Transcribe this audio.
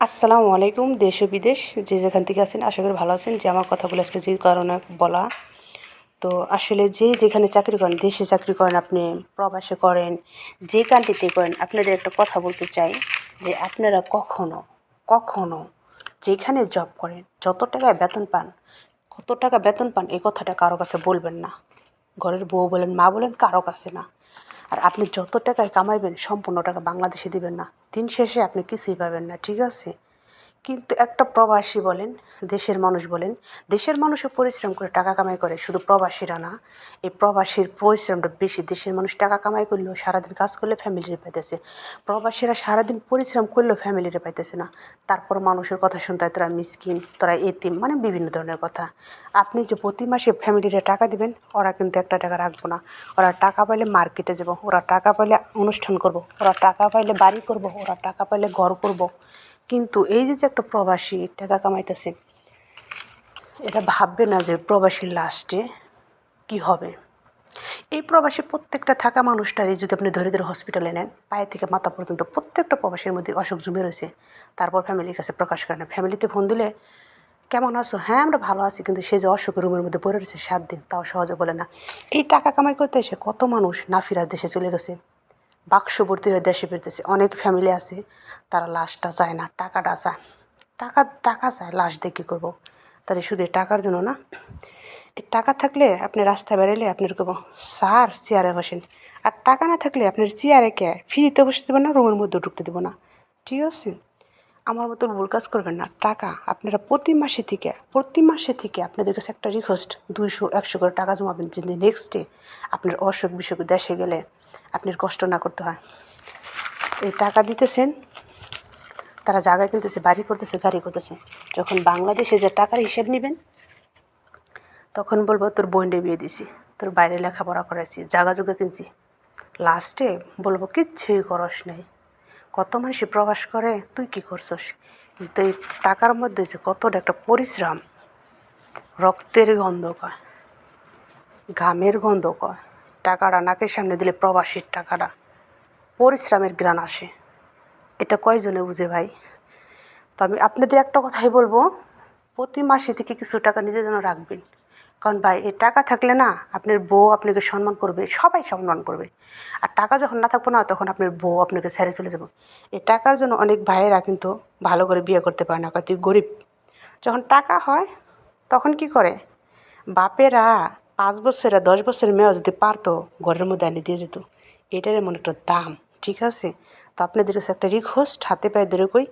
আসসালামু আলাইকুম দেশ ও বিদেশ যে যেখান থেকে আছেন আশা করি ভালো আছেন। যে আমার কথাগুলো আজকে যে কারণে বলা, তো আসলে যে যেখানে চাকরি করেন, দেশে চাকরি করেন, আপনি প্রবাসে করেন, যে কান্ট্রিতে করেন, আপনাদের একটা কথা বলতে চাই যে আপনারা কখনো কখনো যেখানে জব করেন, যত টাকায় বেতন পান, কত টাকা বেতন পান, এই কথাটা কারো কাছে বলবেন না। ঘরের বউ বলেন, মা বলেন, কারো কাছে না। আর আপনি যত টাকায় কামাইবেন সম্পূর্ণ টাকা বাংলাদেশে দিবেন না, দিন শেষে আপনি কিছুই পাবেন না, ঠিক আছে? কিন্তু একটা প্রবাসী বলেন, দেশের মানুষ বলেন, দেশের মানুষও পরিশ্রম করে টাকা কামাই করে, শুধু প্রবাসীরা না। এই প্রবাসীর পরিশ্রমটা বেশি। দেশের মানুষ টাকা কামাই করলেও সারাদিন কাজ করলে ফ্যামিলিরে পাইতেছে, প্রবাসীরা সারাদিন পরিশ্রম করলেও ফ্যামিলিরে পাইতেছে না। তারপর মানুষের কথা শুনতে হয়, তোরা মিসকিন, তোরা এতিম, মানে বিভিন্ন ধরনের কথা। আপনি যে প্রতি মাসে ফ্যামিলিরে টাকা দিবেন, ওরা কিন্তু একটা টাকা রাখবো না। ওরা টাকা পাইলে মার্কেটে যাব, ওরা টাকা পাইলে অনুষ্ঠান করব, ওরা টাকা পাইলে বাড়ি করব, ওরা টাকা পাইলে ঘর করব। কিন্তু এই যে একটা প্রবাসী টাকা কামাইতেছে, এটা ভাববে না যে প্রবাসীর লাস্টে কি হবে। এই প্রবাসী প্রত্যেকটা থাকা মানুষটারই যদি আপনি ধরে ধরে হসপিটালে নেন, পায়ে থেকে মাথা পর্যন্ত প্রত্যেকটা প্রবাসীর মধ্যে অসুখ জমে রয়েছে। তারপর ফ্যামিলির কাছে প্রকাশ করে না। ফ্যামিলিতে ফোন দিলে, কেমন আছো? হ্যাঁ, আমরা ভালো আছি। কিন্তু সে যে অসুখ রুমের মধ্যে পড়ে রয়েছে 7 দিন, তাও সহজে বলে না। এই টাকা কামাই করতে এসে কত মানুষ না ফেরার দেশে চলে গেছে, বাক্স ভর্তি হয়ে দেশে ফিরতেছে। অনেক ফ্যামিলি আছে, তারা লাশটা চায় না, টাকাটা চায়। টাকা টাকা চায়, লাশ দিয়ে কী করবো? তাহলে শুধু টাকার জন্য না। এই টাকা থাকলে আপনি রাস্তায় বেরোলে আপনার কব, স্যার চেয়ারে বসেন। আর টাকা না থাকলে আপনার চেয়ারে কে ফ্রিতে বসতে দেবো না, রুমের মধ্যে ঢুকতে দেবো না, ঠিক আছে? আমার মতো ভুল কাজ করবেন না। টাকা আপনারা প্রতি মাসে থেকে আপনাদের কাছে একটা রিকোয়েস্ট, 200-100 করে টাকা জমাবেন, যে নেক্সট ডে আপনার অসুখ বিসুখ দেশে গেলে আপনার কষ্ট না করতে হয়। এই টাকা দিতেছেন, তারা জায়গা কিনতেছে, বাড়ি করতেছে, গাড়ি করতেছে। যখন বাংলাদেশে যে টাকার হিসেব নেবেন, তখন বলবো তোর বোনরে বিয়ে দিছি, তোর বাইরে লেখাপড়া করাইছি, জায়গা জুগা কিনছি। লাস্টে বলবো কিচ্ছুই করস নাই। কত মানুষই প্রবাস করে, তুই কি করছস? কিন্তু এই টাকার মধ্যে যে কতটা একটা পরিশ্রম, রক্তের গন্ধ কয়, ঘামের গন্ধ কয়, টাকাটা নাকের সামনে দিলে প্রবাসীর টাকাটা পরিশ্রমের ঘ্রাণ আসে। এটা কয়জনে বুঝে ভাই? তো আমি আপনাদের একটা কথাই বলবো, প্রতি মাসে থেকে কিছু টাকা নিজের জন্য রাখবেন। কারণ ভাই, এই টাকা থাকলে না, আপনার বউ আপনাকে সম্মান করবে, সবাই সম্মান করবে। আর টাকা যখন না থাকবো না, তখন আপনার বউ আপনাকে ছেড়ে চলে যাবো। এই টাকার জন্য অনেক ভাইয়েরা কিন্তু ভালো করে বিয়ে করতে পারে না, কারণ তুই গরিব। যখন টাকা হয়, তখন কি করে বাপেরা, 5 বছরের 10 বছরের মেয়েও যদি পারতো, ঘরের মধ্যে এনে দিয়ে যেত। এটার এমন একটা দাম, ঠিক আছে? তো আপনাদের কাছে একটা রিকোয়েস্ট, হাতে পায়ে ধরে কই,